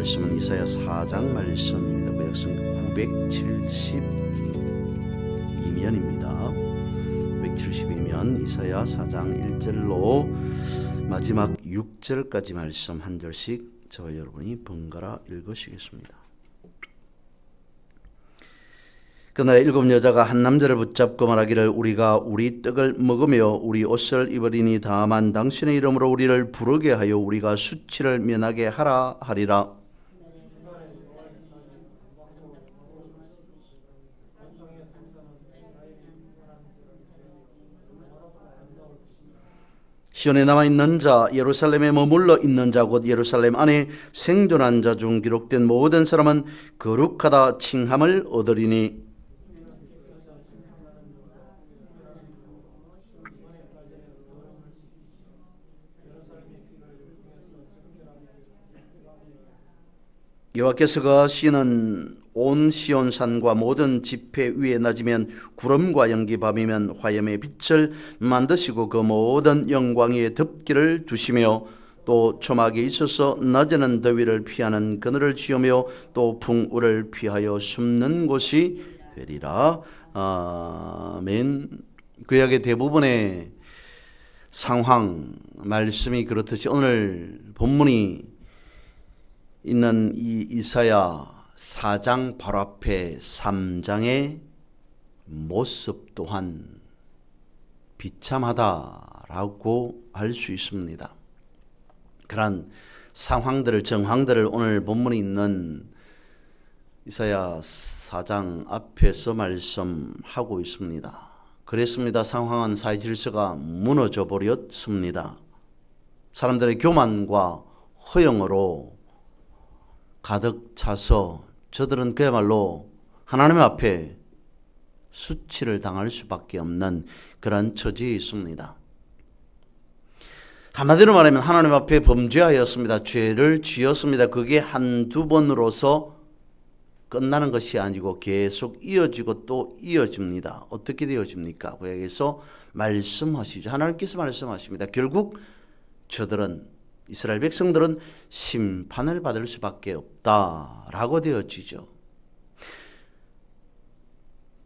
말씀은 이사야 4장 말씀입니다. 구약성 972면입니다. 972면 이사야 4장 1절로 마지막 6절까지 말씀 한 절씩 저와 여러분이 번갈아 읽으시겠습니다. 그날에 일곱 여자가 한 남자를 붙잡고 말하기를 우리가 우리 떡을 먹으며 우리 옷을 입으리니 다만 당신의 이름으로 우리를 부르게 하여 우리가 수치를 면하게 하라 하리라. 시온에 남아있는 자, 예루살렘에 머물러 있는 자, 곧 예루살렘 안에 생존한 자 중 기록된 모든 사람은 거룩하다 칭함을 얻으리니 여호와께서 거하시는 온 시온산과 모든 지폐 위에 낮이면 구름과 연기, 밤이면 화염의 빛을 만드시고 그 모든 영광 위에 덮기를 두시며 또 초막에 있어서 낮에는 더위를 피하는 그늘을 지으며 또 풍우를 피하여 숨는 곳이 되리라. 아멘. 구약의 대부분의 상황 말씀이 그렇듯이 오늘 본문이 있는 이 이사야 4장 바로 앞에 3장의 모습 또한 비참하다라고 할 수 있습니다. 그러한 상황들을, 정황들을 오늘 본문에 있는 이사야 4장 앞에서 말씀하고 있습니다. 그랬습니다. 상황은 사회 질서가 무너져 버렸습니다. 사람들의 교만과 허영으로 가득 차서 저들은 그야말로 하나님 앞에 수치를 당할 수밖에 없는 그런 처지에 있습니다. 한마디로 말하면 하나님 앞에 범죄하였습니다. 죄를 지었습니다. 그게 한두 번으로서 끝나는 것이 아니고 계속 이어지고 또 이어집니다. 어떻게 되어집니까? 구약에서 말씀하시죠. 하나님께서 말씀하십니다. 결국 저들은, 이스라엘 백성들은 심판을 받을 수밖에 없다라고 되어지죠.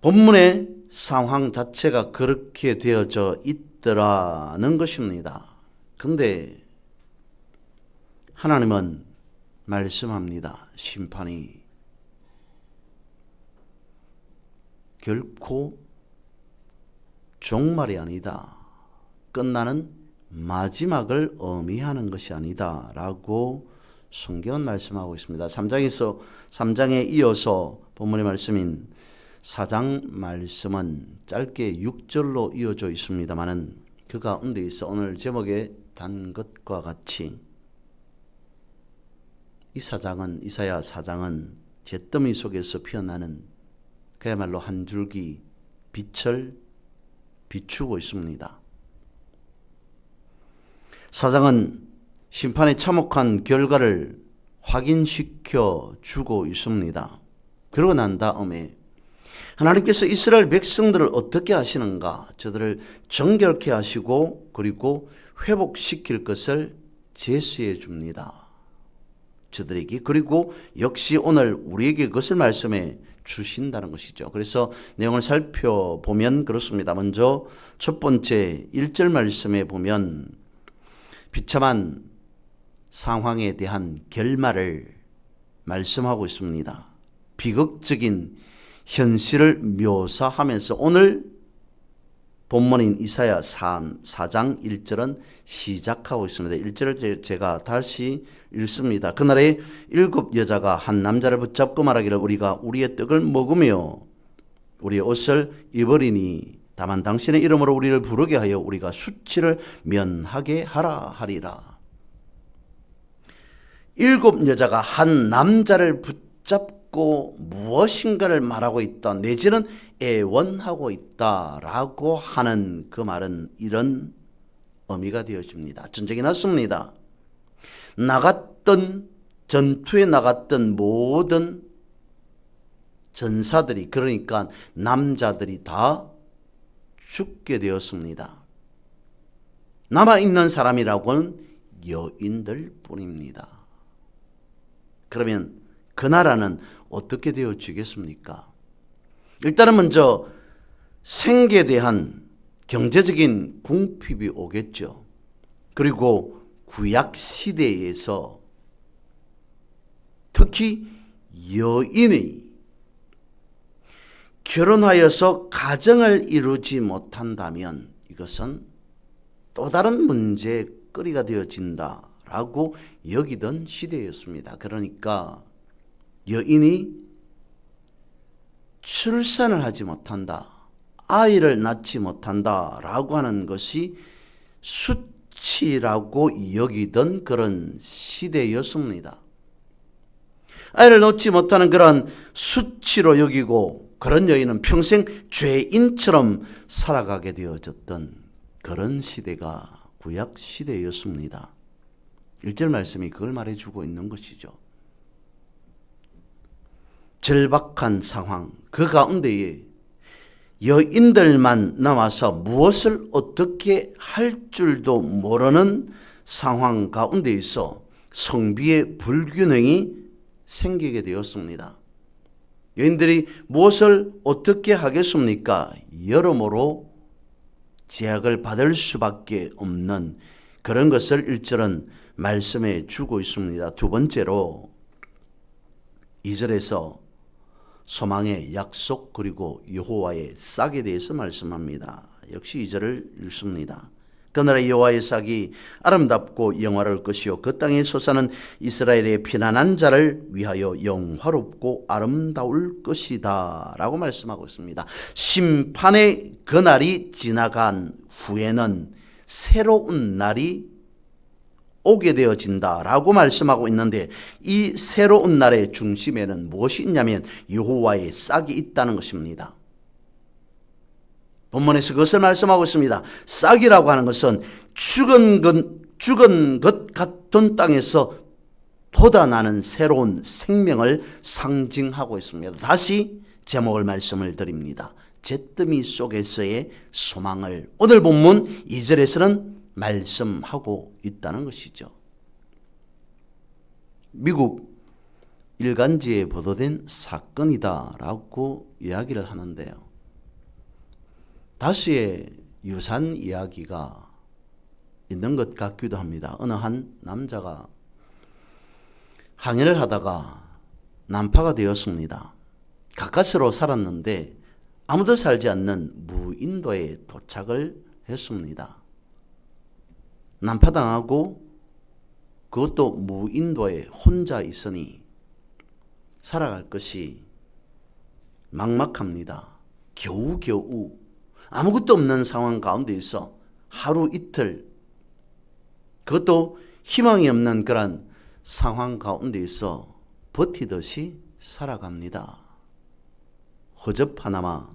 본문의 상황 자체가 그렇게 되어져 있더라는 것입니다. 그런데 하나님은 말씀합니다. 심판이 결코 종말이 아니다. 끝나는 마지막을 의미하는 것이 아니다 라고 성경은 말씀하고 있습니다. 3장에 이어서 본문의 말씀인 4장 말씀은 짧게 6절로 이어져 있습니다마는 그 가운데 있어 오늘 제목에 단 것과 같이 이사야 4장은 잿더미 속에서 피어나는 그야말로 한 줄기 빛을 비추고 있습니다. 4장은 심판의 참혹한 결과를 확인시켜 주고 있습니다. 그러고 난 다음에 하나님께서 이스라엘 백성들을 어떻게 하시는가? 저들을 정결케 하시고 그리고 회복시킬 것을 제시해 줍니다. 저들에게. 그리고 역시 오늘 우리에게 그것을 말씀해 주신다는 것이죠. 그래서 내용을 살펴보면 그렇습니다. 먼저 첫 번째 1절 말씀에 보면 비참한 상황에 대한 결말을 말씀하고 있습니다. 비극적인 현실을 묘사하면서 오늘 본문인 이사야 4장 1절은 시작하고 있습니다. 1절을 제가 다시 읽습니다. 그날에 일곱 여자가 한 남자를 붙잡고 말하기를 우리가 우리의 떡을 먹으며 우리의 옷을 입으리니 다만 당신의 이름으로 우리를 부르게 하여 우리가 수치를 면하게 하라 하리라. 일곱 여자가 한 남자를 붙잡고 무엇인가를 말하고 있다, 내지는 애원하고 있다라고 하는 그 말은 이런 의미가 되어집니다. 전쟁이 났습니다. 전투에 나갔던 모든 전사들이, 그러니까 남자들이 다 죽게 되었습니다. 남아있는 사람이라고는 여인들 뿐입니다. 그러면 그 나라는 어떻게 되어지겠습니까? 일단은 먼저 생계에 대한 경제적인 궁핍이 오겠죠. 그리고 구약 시대에서 특히 여인이 결혼하여서 가정을 이루지 못한다면 이것은 또 다른 문제의 거리가 되어진다라고 여기던 시대였습니다. 그러니까 여인이 출산을 하지 못한다, 아이를 낳지 못한다라고 하는 것이 수치라고 여기던 그런 시대였습니다. 아이를 낳지 못하는 그런 수치로 여기고 그런 여인은 평생 죄인처럼 살아가게 되어졌던 그런 시대가 구약 시대였습니다. 1절 말씀이 그걸 말해주고 있는 것이죠. 절박한 상황, 그 가운데에 여인들만 남아서 무엇을 어떻게 할 줄도 모르는 상황 가운데 있어 성비의 불균형이 생기게 되었습니다. 여인들이 무엇을 어떻게 하겠습니까? 여러모로 제약을 받을 수밖에 없는 그런 것을 1절은 말씀해 주고 있습니다. 두 번째로 2절에서 소망의 약속 그리고 여호와의 싹에 대해서 말씀합니다. 역시 2절을 읽습니다. 그날의 여호와의 싹이 아름답고 영화로울 것이요 그 땅에 솟아는 이스라엘의 피난한 자를 위하여 영화롭고 아름다울 것이다 라고 말씀하고 있습니다. 심판의 그날이 지나간 후에는 새로운 날이 오게 되어진다라고 말씀하고 있는데 이 새로운 날의 중심에는 무엇이 있냐면 여호와의 싹이 있다는 것입니다. 본문에서 그것을 말씀하고 있습니다. 싹이라고 하는 것은 죽은 것 같은 땅에서 돋아나는 새로운 생명을 상징하고 있습니다. 다시 제목을 말씀을 드립니다. 잿더미 속에서의 소망을 오늘 본문 2절에서는 말씀하고 있다는 것이죠. 미국 일간지에 보도된 사건이다라고 이야기를 하는데요. 다수의 유산 이야기가 있는 것 같기도 합니다. 어느 한 남자가 항해를 하다가 난파가 되었습니다. 가까스로 살았는데 아무도 살지 않는 무인도에 도착을 했습니다. 난파당하고 그것도 무인도에 혼자 있으니 살아갈 것이 막막합니다. 겨우겨우 아무것도 없는 상황 가운데 있어 하루 이틀 그것도 희망이 없는 그런 상황 가운데 있어 버티듯이 살아갑니다. 허접하나마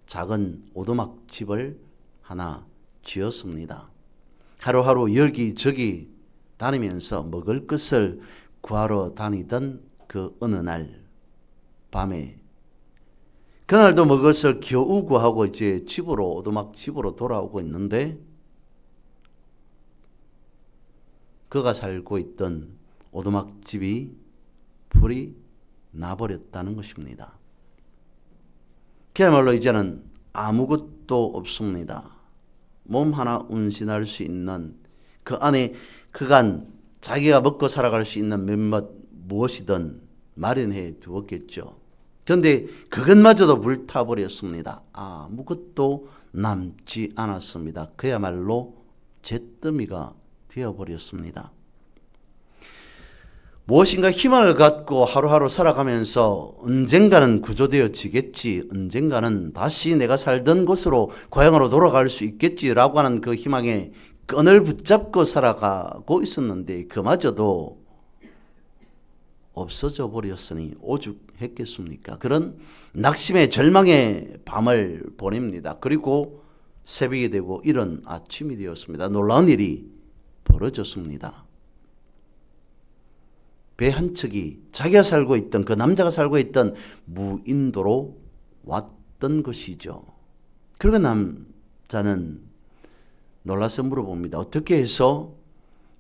작은 오두막 집을 하나 지었습니다. 하루하루 여기저기 다니면서 먹을 것을 구하러 다니던 그 어느 날 밤에 그날도 먹을 것을 겨우 구하고 이제 집으로 오두막 집으로 돌아오고 있는데 그가 살고 있던 오두막 집이 불이 나버렸다는 것입니다. 그야말로 이제는 아무것도 없습니다. 몸 하나 운신할 수 있는 그 안에 그간 자기가 먹고 살아갈 수 있는 몇몇 무엇이든 마련해 두었겠죠. 그런데 그것마저도 불타버렸습니다. 아무것도 남지 않았습니다. 그야말로 잿더미가 되어버렸습니다. 무엇인가 희망을 갖고 하루하루 살아가면서 언젠가는 구조되어지겠지, 언젠가는 다시 내가 살던 곳으로 고향으로 돌아갈 수 있겠지라고 하는 그 희망에 끈을 붙잡고 살아가고 있었는데 그마저도 없어져 버렸으니 오죽했겠습니까? 그런 낙심의 절망의 밤을 보냅니다. 그리고 새벽이 되고 이른 아침이 되었습니다. 놀라운 일이 벌어졌습니다. 배 한 척이 자기가 살고 있던 그 남자가 살고 있던 무인도로 왔던 것이죠. 그리고 남자는 놀라서 물어봅니다. 어떻게 해서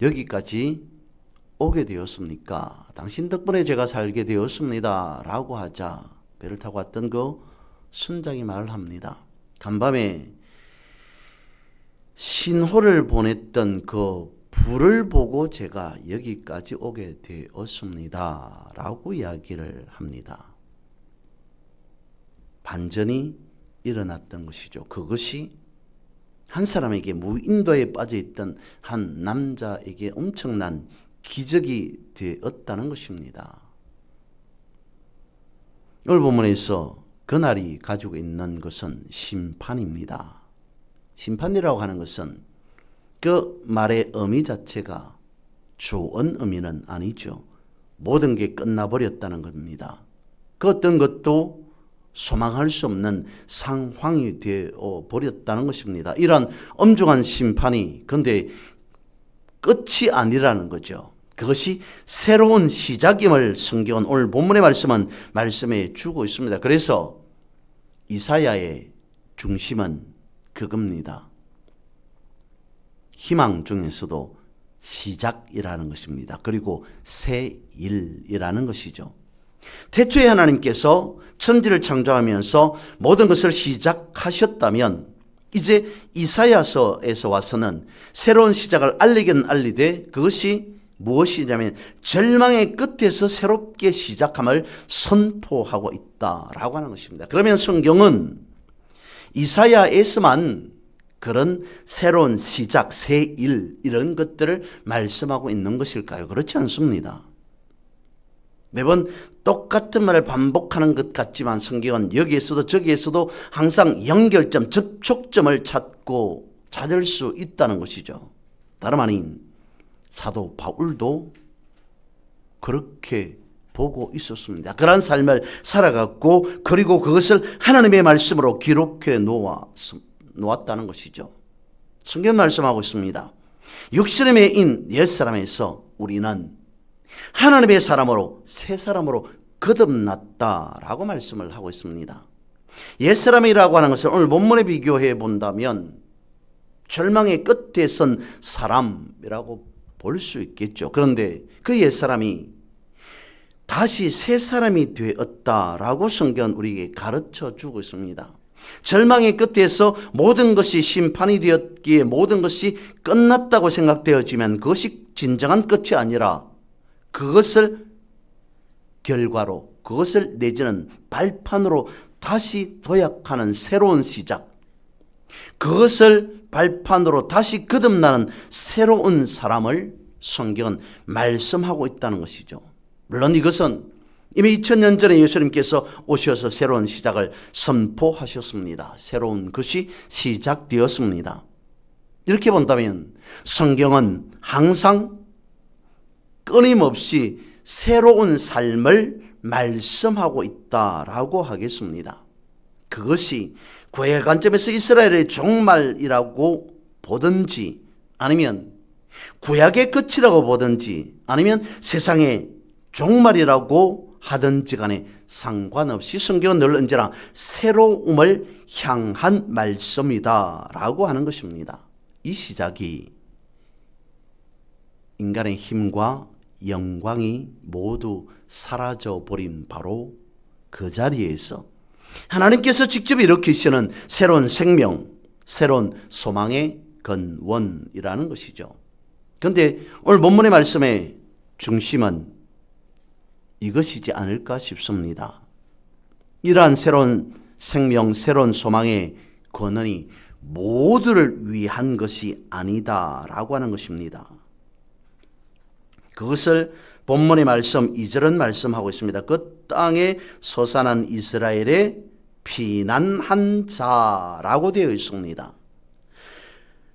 여기까지 오게 되었습니까? 당신 덕분에 제가 살게 되었습니다. 라고 하자 배를 타고 왔던 그 순장이 말을 합니다. 간밤에 신호를 보냈던 그 불을 보고 제가 여기까지 오게 되었습니다. 라고 이야기를 합니다. 반전이 일어났던 것이죠. 그것이 한 사람에게 무인도에 빠져있던 한 남자에게 엄청난 기적이 되었다는 것입니다. 오늘 본문에서 그날이 가지고 있는 것은 심판입니다. 심판이라고 하는 것은 그 말의 의미 자체가 좋은 의미는 아니죠. 모든 게 끝나버렸다는 겁니다. 그 어떤 것도 소망할 수 없는 상황이 되어 버렸다는 것입니다. 이러한 엄중한 심판이 근데 끝이 아니라는 거죠. 그것이 새로운 시작임을 성경은 오늘 본문의 말씀은 말씀해 주고 있습니다. 그래서 이사야의 중심은 그겁니다. 희망 중에서도 시작이라는 것입니다. 그리고 새 일이라는 것이죠. 태초에 하나님께서 천지를 창조하면서 모든 것을 시작하셨다면 이제 이사야서에서 와서는 새로운 시작을 알리긴 알리되 그것이 무엇이냐면 절망의 끝에서 새롭게 시작함을 선포하고 있다라고 하는 것입니다. 그러면 성경은 이사야에서만 그런 새로운 시작, 새 일 이런 것들을 말씀하고 있는 것일까요? 그렇지 않습니다. 매번 똑같은 말을 반복하는 것 같지만 성경은 여기에서도 저기에서도 항상 연결점, 접촉점을 찾을 수 있다는 것이죠. 다름 아닌 사도 바울도 그렇게 보고 있었습니다. 그런 삶을 살아갔고 그리고 그것을 하나님의 말씀으로 기록해 놓았다는 것이죠. 성경 말씀하고 있습니다. 육신의 매인 옛사람에서 우리는 하나님의 사람으로 새 사람으로 거듭났다라고 말씀을 하고 있습니다. 옛사람이라고 하는 것을 오늘 본문에 비교해 본다면 절망의 끝에 선 사람이라고 볼 수 있겠죠. 그런데 그 옛사람이 다시 새 사람이 되었다라고 성경은 우리에게 가르쳐 주고 있습니다. 절망의 끝에서 모든 것이 심판이 되었기에 모든 것이 끝났다고 생각되어지면 그것이 진정한 끝이 아니라 그것을 결과로 그것을 내지는 발판으로 다시 도약하는 새로운 시작, 그것을 발판으로 다시 거듭나는 새로운 사람을 성경은 말씀하고 있다는 것이죠. 물론 이것은 이미 2000년 전에 예수님께서 오셔서 새로운 시작을 선포하셨습니다. 새로운 것이 시작되었습니다. 이렇게 본다면 성경은 항상 끊임없이 새로운 삶을 말씀하고 있다라고 하겠습니다. 그것이 구약의 관점에서 이스라엘의 종말이라고 보든지 아니면 구약의 끝이라고 보든지 아니면 세상의 종말이라고 하든지 간에 상관없이 성경은 늘 언제나 새로움을 향한 말씀이다라고 하는 것입니다. 이 시작이 인간의 힘과 영광이 모두 사라져버린 바로 그 자리에서 하나님께서 직접 일으키시는 새로운 생명, 새로운 소망의 근원이라는 것이죠. 그런데 오늘 본문의 말씀의 중심은 이것이지 않을까 싶습니다. 이러한 새로운 생명, 새로운 소망의 근원이 모두를 위한 것이 아니다라고 하는 것입니다. 그것을 본문의 말씀 2절은 말씀하고 있습니다. 그 땅에 솟아난 이스라엘의 피난한 자라고 되어 있습니다.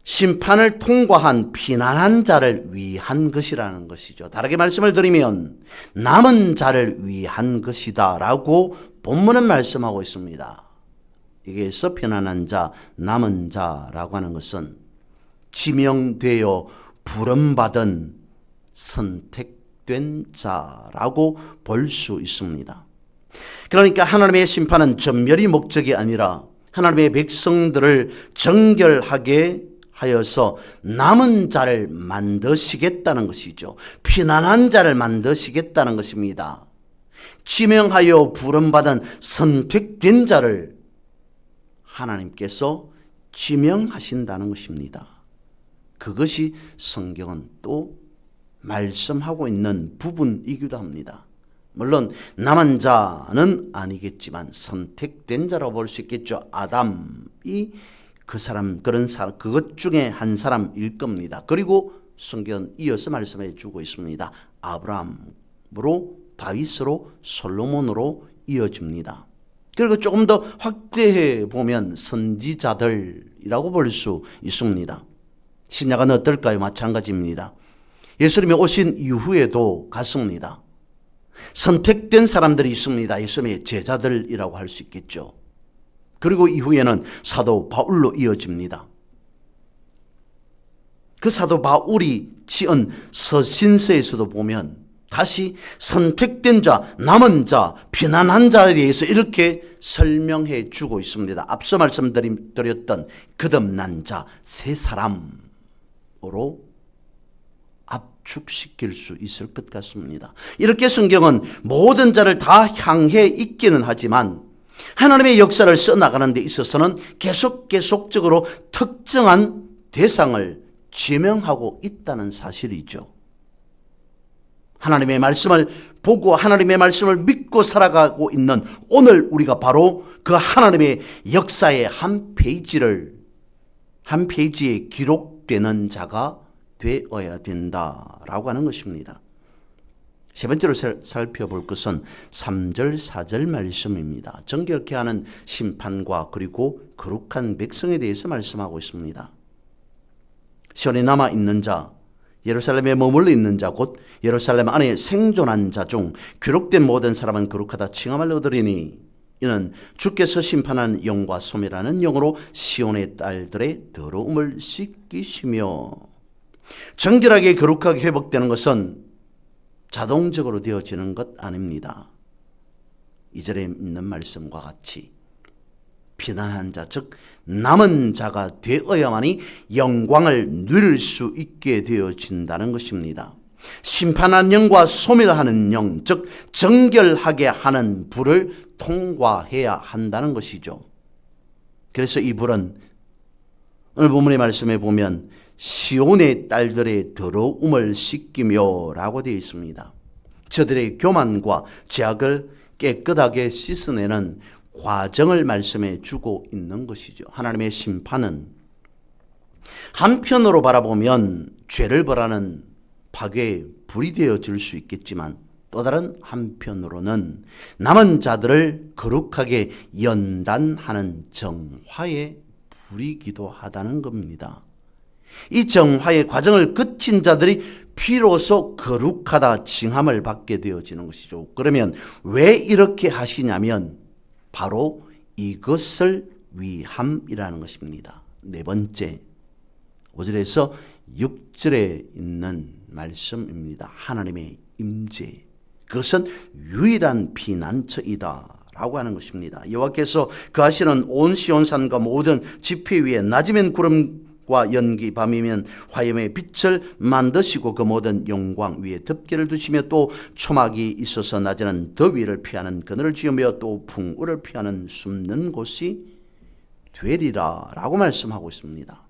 심판을 통과한 피난한 자를 위한 것이라는 것이죠. 다르게 말씀을 드리면 남은 자를 위한 것이다 라고 본문은 말씀하고 있습니다. 여기에서 피난한 자, 남은 자라고 하는 것은 지명되어 부름받은 선택된 자라고 볼 수 있습니다. 그러니까 하나님의 심판은 전멸이 목적이 아니라 하나님의 백성들을 정결하게 하여서 남은 자를 만드시겠다는 것이죠. 피난한 자를 만드시겠다는 것입니다. 지명하여 부름받은 선택된 자를 하나님께서 지명하신다는 것입니다. 그것이 성경은 또 말씀하고 있는 부분이기도 합니다. 물론 남은 자는 아니겠지만 선택된 자라고 볼 수 있겠죠. 아담이 그것 중에 한 사람일 겁니다. 그리고 성경은 이어서 말씀해 주고 있습니다. 아브라함으로 다윗으로 솔로몬으로 이어집니다. 그리고 조금 더 확대해 보면 선지자들이라고 볼 수 있습니다. 신약은 어떨까요? 마찬가지입니다. 예수님이 오신 이후에도 같습니다. 선택된 사람들이 있습니다. 예수님의 제자들이라고 할 수 있겠죠. 그리고 이후에는 사도 바울로 이어집니다. 그 사도 바울이 지은 서신서에서도 보면 다시 선택된 자, 남은 자, 피난한 자에 대해서 이렇게 설명해 주고 있습니다. 앞서 말씀드렸던 거듭난 자, 세 사람으로 압축시킬 수 있을 것 같습니다. 이렇게 성경은 모든 자를 다 향해 있기는 하지만 하나님의 역사를 써나가는 데 있어서는 계속적으로 특정한 대상을 지명하고 있다는 사실이죠. 하나님의 말씀을 보고 하나님의 말씀을 믿고 살아가고 있는 오늘 우리가 바로 그 하나님의 역사의 한 페이지에 기록되는 자가 되어야 된다라고 하는 것입니다. 세 번째로 살펴볼 것은 3절 4절 말씀입니다. 정결케 하는 심판과 그리고 거룩한 백성에 대해서 말씀하고 있습니다. 시온에 남아있는 자, 예루살렘에 머물러 있는 자, 곧 예루살렘 안에 생존한 자 중 기록된 모든 사람은 거룩하다 칭함을 얻으리니 이는 주께서 심판하는 영과 소멸하는 영으로 시온의 딸들의 더러움을 씻기시며. 정결하게 거룩하게 회복되는 것은 자동적으로 되어지는 것 아닙니다. 2절에 있는 말씀과 같이 피난한 자, 즉 남은 자가 되어야만이 영광을 누릴 수 있게 되어진다는 것입니다. 심판한 영과 소멸하는 영, 즉 정결하게 하는 불을 통과해야 한다는 것이죠. 그래서 이 불은 오늘 본문의 말씀에 보면 시온의 딸들의 더러움을 씻기며 라고 되어 있습니다. 저들의 교만과 죄악을 깨끗하게 씻어내는 과정을 말씀해 주고 있는 것이죠. 하나님의 심판은 한편으로 바라보면 죄를 벌하는 파괴의 불이 되어질 수 있겠지만 또 다른 한편으로는 남은 자들을 거룩하게 연단하는 정화의 불이기도 하다는 겁니다. 이 정화의 과정을 거친 자들이 비로소 거룩하다 칭함을 받게 되어지는 것이죠. 그러면 왜 이렇게 하시냐면 바로 이것을 위함이라는 것입니다. 네 번째 5절에서 6절에 있는 말씀입니다. 하나님의 임재, 그것은 유일한 피난처이다 라고 하는 것입니다. 여호와께서 거하시는 온 시온산과 모든 지폐 위에 낮이면 구름과 연기, 밤이면 화염의 빛을 만드시고 그 모든 영광 위에 덮개를 두시며 또 초막이 있어서 낮에는 더위를 피하는 그늘을 지으며 또 풍우를 피하는 숨는 곳이 되리라 라고 말씀하고 있습니다.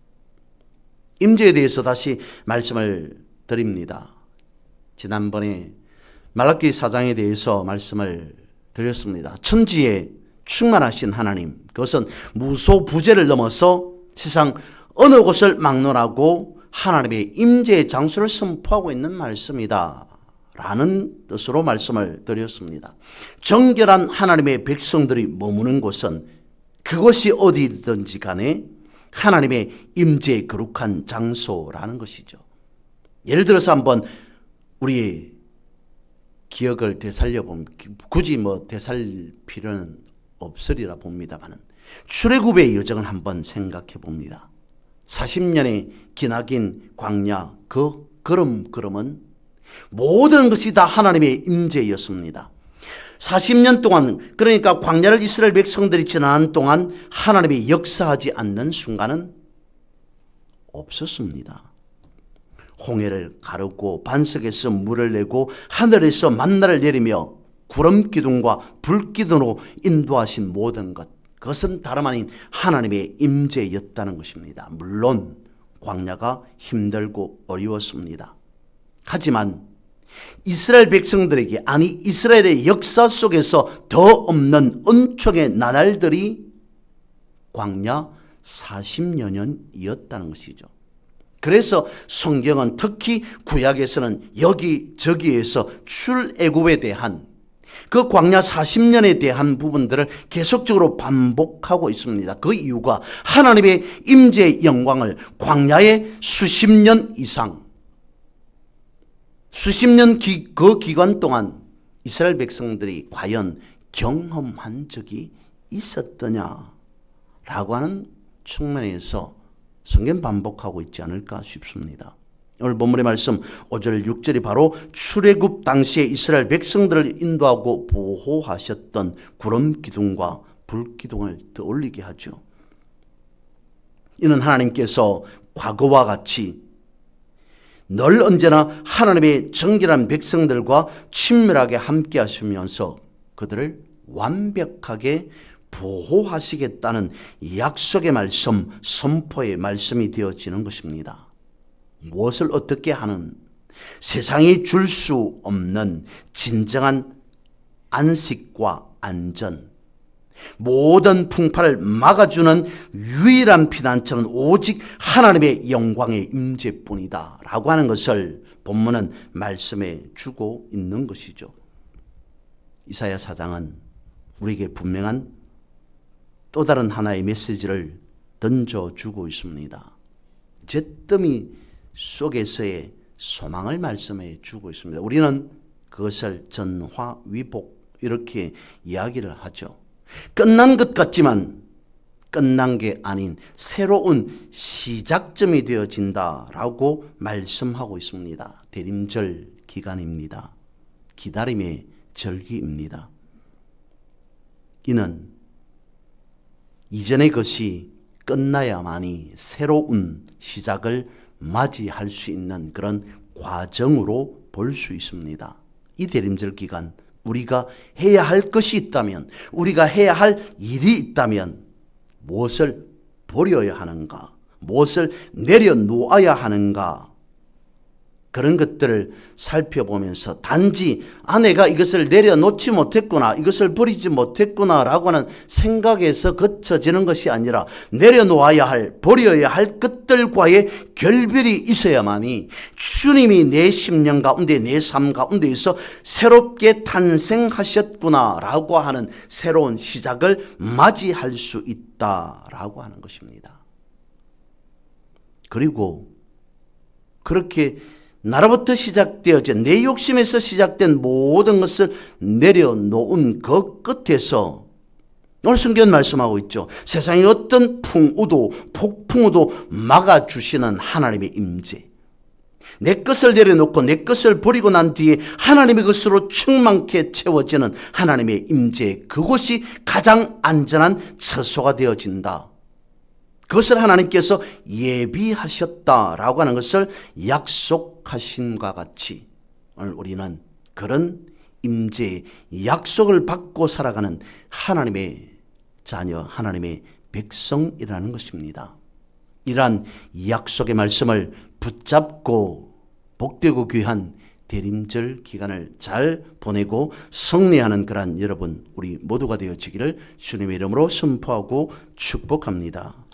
임재에 대해서 다시 말씀을 드립니다. 지난번에 말라기 4장에 대해서 말씀을 드렸습니다. 천지에 충만하신 하나님, 그것은 무소부재를 넘어서 세상 어느 곳을 막론하고 하나님의 임재의 장소를 선포하고 있는 말씀이다 라는 뜻으로 말씀을 드렸습니다. 정결한 하나님의 백성들이 머무는 곳은 그것이 어디든지 간에 하나님의 임재의 거룩한 장소라는 것이죠. 예를 들어서 한번 우리의 기억을 되살려보면, 굳이 되살 필요는 없으리라 봅니다만 출애굽의 여정을 한번 생각해 봅니다. 40년의 기나긴 광야, 그 걸음은 모든 것이 다 하나님의 임재였습니다. 40년 동안, 그러니까 광야를 이스라엘 백성들이 지나는 동안 하나님이 역사하지 않는 순간은 없었습니다. 홍해를 가르고 반석에서 물을 내고 하늘에서 만나를 내리며 구름 기둥과 불 기둥으로 인도하신 모든 것, 그것은 다름 아닌 하나님의 임재였다는 것입니다. 물론 광야가 힘들고 어려웠습니다. 하지만 이스라엘 백성들에게, 아니 이스라엘의 역사 속에서 더 없는 은총의 나날들이 광야 40여 년이었다는 것이죠. 그래서 성경은 특히 구약에서는 여기저기에서 출애굽에 대한 그 광야 40년에 대한 부분들을 계속적으로 반복하고 있습니다. 그 이유가 하나님의 임재의 영광을 광야의 수십 년 이상, 수십 년 그 기간 동안 이스라엘 백성들이 과연 경험한 적이 있었더냐라고 하는 측면에서 성경 반복하고 있지 않을까 싶습니다. 오늘 본문의 말씀 5절 6절이 바로 출애굽 당시에 이스라엘 백성들을 인도하고 보호하셨던 구름 기둥과 불 기둥을 떠올리게 하죠. 이는 하나님께서 과거와 같이 늘 언제나 하나님의 정결한 백성들과 친밀하게 함께 하시면서 그들을 완벽하게 보호하시겠다는 약속의 말씀, 선포의 말씀이 되어지는 것입니다. 무엇을 어떻게 하는, 세상이 줄 수 없는 진정한 안식과 안전, 모든 풍파를 막아주는 유일한 피난처는 오직 하나님의 영광의 임재뿐이다 라고 하는 것을 본문은 말씀해 주고 있는 것이죠. 이사야 4장은 우리에게 분명한 또 다른 하나의 메시지를 던져주고 있습니다. 잿더미 속에서의 소망을 말씀해 주고 있습니다. 우리는 그것을 전화위복 이렇게 이야기를 하죠. 끝난 것 같지만 끝난 게 아닌 새로운 시작점이 되어진다라고 말씀하고 있습니다. 대림절 기간입니다. 기다림의 절기입니다. 이는 이전의 것이 끝나야만이 새로운 시작을 맞이할 수 있는 그런 과정으로 볼 수 있습니다. 이 대림절 기간 우리가 해야 할 것이 있다면, 우리가 해야 할 일이 있다면 무엇을 버려야 하는가, 무엇을 내려놓아야 하는가, 그런 것들을 살펴보면서 단지 내가 이것을 내려놓지 못했구나, 이것을 버리지 못했구나 라고 하는 생각에서 그쳐지는 것이 아니라 내려놓아야 할, 버려야 할 것들과의 결별이 있어야만이 주님이 내 심령 가운데, 내 삶 가운데에서 새롭게 탄생하셨구나 라고 하는 새로운 시작을 맞이할 수 있다라고 하는 것입니다. 그리고 그렇게 나로부터 시작되어진 내 욕심에서 시작된 모든 것을 내려놓은 그 끝에서 오늘 성경은 말씀하고 있죠. 세상의 어떤 풍우도 폭풍우도 막아주시는 하나님의 임재, 내 것을 내려놓고 내 것을 버리고 난 뒤에 하나님의 것으로 충만케 채워지는 하나님의 임재, 그곳이 가장 안전한 처소가 되어진다. 그것을 하나님께서 예비하셨다라고 하는 것을 약속하신과 같이 오늘 우리는 그런 임재의 약속을 받고 살아가는 하나님의 자녀, 하나님의 백성이라는 것입니다. 이러한 약속의 말씀을 붙잡고 복되고 귀한 대림절 기간을 잘 보내고 승리하는 그러한 여러분, 우리 모두가 되어지기를 주님의 이름으로 선포하고 축복합니다.